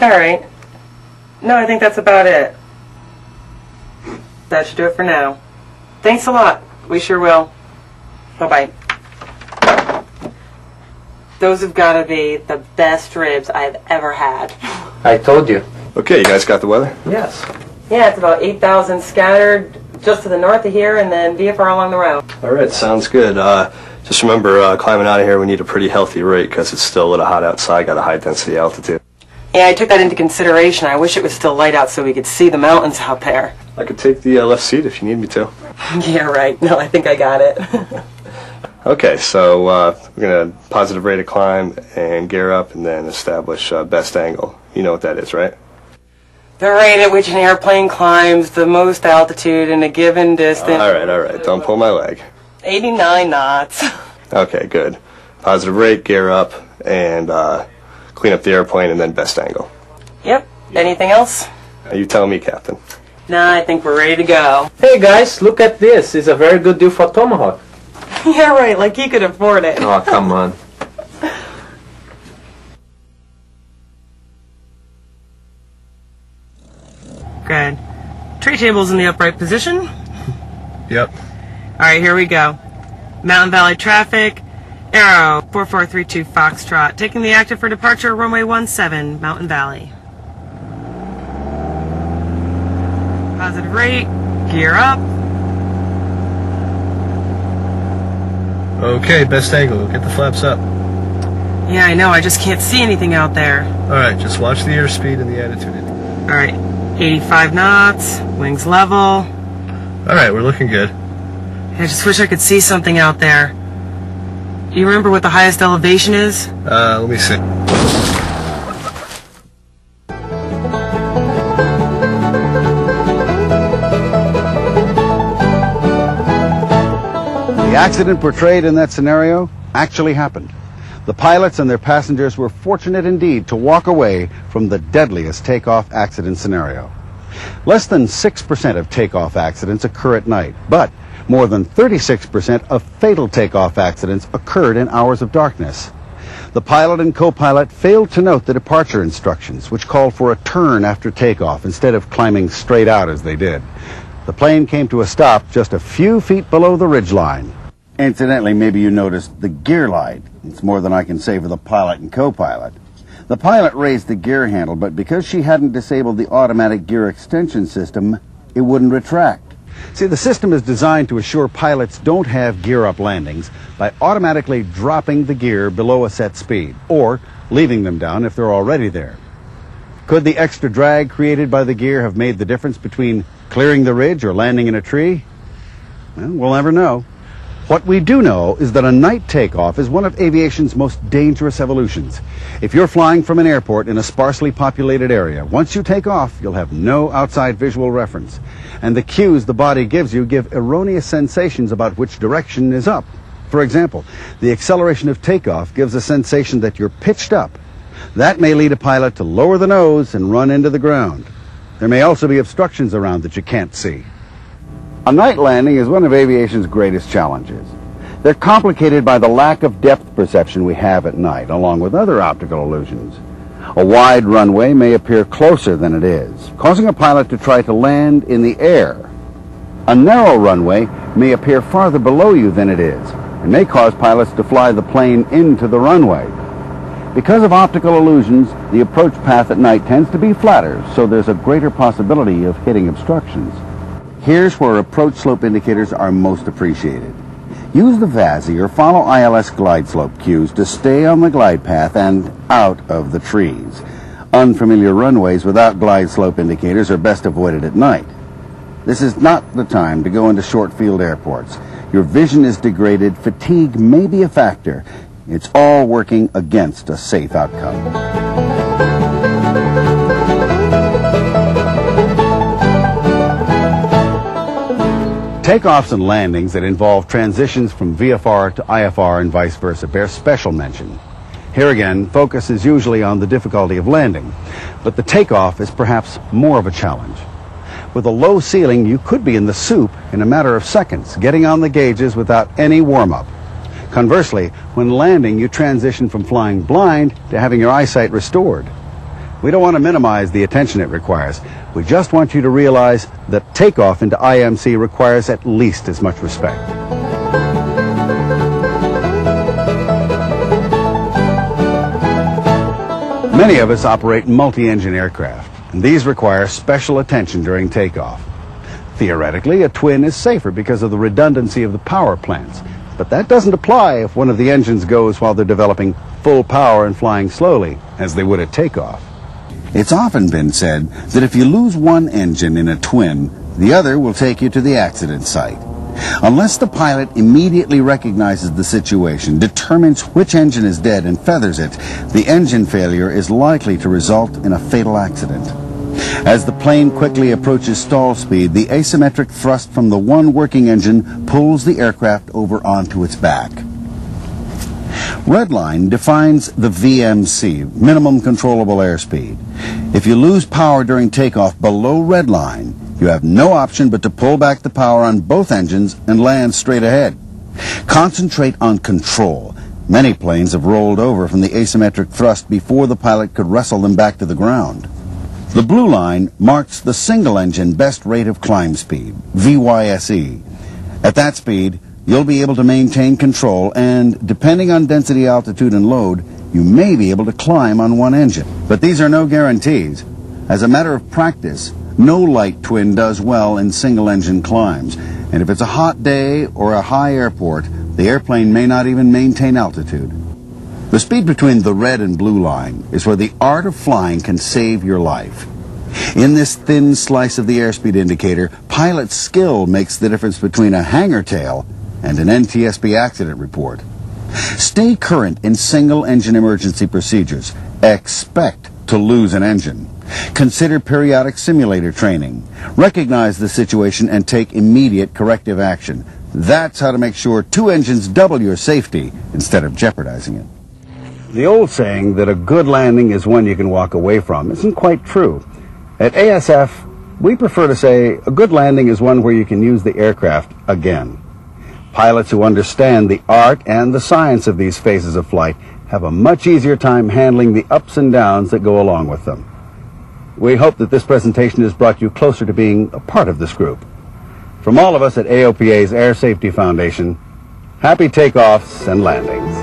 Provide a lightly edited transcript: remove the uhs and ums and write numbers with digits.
All right. No, I think that's about it. That should do it for now. Thanks a lot. We sure will. Bye-bye. Those have got to be the best ribs I've ever had. I told you. Okay, you guys got the weather? Yes. Yeah, it's about 8,000 scattered just to the north of here, and then VFR along the road. All right, sounds good. Just remember, climbing out of here, we need a pretty healthy rate because it's still a little hot outside, got a high density altitude. Yeah, I took that into consideration. I wish it was still light out so we could see the mountains out there. I could take the left seat if you need me to. Yeah, right. No, I think I got it. Okay, so we're going to positive rate of climb and gear up and then establish best angle. You know what that is, right? The rate at which an airplane climbs the most altitude in a given distance. All right. Don't pull my leg. 89 knots. Okay, good. Positive rate, gear up, and clean up the airplane, and then best angle. Yep. Anything else? You tell me, Captain. Nah, I think we're ready to go. Hey guys, look at this. It's a very good deal for Tomahawk. Yeah, right. Like he could afford it. Oh, come on. Good. Tray table's in the upright position. Yep. Alright, here we go. Mountain Valley traffic. Arrow 4432 Foxtrot. Taking the active for departure, runway 17, Mountain Valley. Positive rate. Gear up. Okay, best angle. Get the flaps up. Yeah, I know. I just can't see anything out there. Alright, just watch the airspeed and the attitude. Alright. 85 knots. Wings level. Alright, we're looking good. I just wish I could see something out there. Do you remember what the highest elevation is? Let me see. The accident portrayed in that scenario actually happened. The pilots and their passengers were fortunate indeed to walk away from the deadliest takeoff accident scenario. Less than 6% of takeoff accidents occur at night, but more than 36% of fatal takeoff accidents occurred in hours of darkness. The pilot and co-pilot failed to note the departure instructions, which called for a turn after takeoff instead of climbing straight out as they did. The plane came to a stop just a few feet below the ridgeline. Incidentally, maybe you noticed the gear light. It's more than I can say for the pilot and co-pilot. The pilot raised the gear handle, but because she hadn't disabled the automatic gear extension system, it wouldn't retract. See, the system is designed to assure pilots don't have gear-up landings by automatically dropping the gear below a set speed, or leaving them down if they're already there. Could the extra drag created by the gear have made the difference between clearing the ridge or landing in a tree? Well, we'll never know. What we do know is that a night takeoff is one of aviation's most dangerous evolutions. If you're flying from an airport in a sparsely populated area, once you take off, you'll have no outside visual reference. And the cues the body gives you give erroneous sensations about which direction is up. For example, the acceleration of takeoff gives a sensation that you're pitched up. That may lead a pilot to lower the nose and run into the ground. There may also be obstructions around that you can't see. A night landing is one of aviation's greatest challenges. They're complicated by the lack of depth perception we have at night, along with other optical illusions. A wide runway may appear closer than it is, causing a pilot to try to land in the air. A narrow runway may appear farther below you than it is, and may cause pilots to fly the plane into the runway. Because of optical illusions, the approach path at night tends to be flatter, so there's a greater possibility of hitting obstructions. Here's where approach slope indicators are most appreciated. Use the VASI or follow ILS glide slope cues to stay on the glide path and out of the trees. Unfamiliar runways without glide slope indicators are best avoided at night. This is not the time to go into short field airports. Your vision is degraded, fatigue may be a factor. It's all working against a safe outcome. Takeoffs and landings that involve transitions from VFR to IFR and vice versa bear special mention. Here again, focus is usually on the difficulty of landing, but the takeoff is perhaps more of a challenge. With a low ceiling, you could be in the soup in a matter of seconds, getting on the gauges without any warm-up. Conversely, when landing, you transition from flying blind to having your eyesight restored. We don't want to minimize the attention it requires. We just want you to realize that takeoff into IMC requires at least as much respect. Many of us operate multi-engine aircraft, and these require special attention during takeoff. Theoretically, a twin is safer because of the redundancy of the power plants, but that doesn't apply if one of the engines goes while they're developing full power and flying slowly, as they would at takeoff. It's often been said that if you lose one engine in a twin, the other will take you to the accident site. Unless the pilot immediately recognizes the situation, determines which engine is dead and feathers it, the engine failure is likely to result in a fatal accident. As the plane quickly approaches stall speed, the asymmetric thrust from the one working engine pulls the aircraft over onto its back. Redline defines the VMC, minimum controllable airspeed. If you lose power during takeoff below redline, you have no option but to pull back the power on both engines and land straight ahead. Concentrate on control. Many planes have rolled over from the asymmetric thrust before the pilot could wrestle them back to the ground. The blue line marks the single-engine best rate of climb speed, VYSE. At that speed, you'll be able to maintain control and, depending on density, altitude, and load, you may be able to climb on one engine. But these are no guarantees. As a matter of practice, no light twin does well in single-engine climbs, and if it's a hot day or a high airport, the airplane may not even maintain altitude. The speed between the red and blue line is where the art of flying can save your life. In this thin slice of the airspeed indicator, pilot skill makes the difference between a hangar tail and an NTSB accident report. Stay current in single-engine emergency procedures. Expect to lose an engine. Consider periodic simulator training. Recognize the situation and take immediate corrective action. That's how to make sure two engines double your safety instead of jeopardizing it. The old saying that a good landing is one you can walk away from isn't quite true. At ASF, we prefer to say a good landing is one where you can use the aircraft again. Pilots who understand the art and the science of these phases of flight have a much easier time handling the ups and downs that go along with them. We hope that this presentation has brought you closer to being a part of this group. From all of us at AOPA's Air Safety Foundation, happy takeoffs and landings.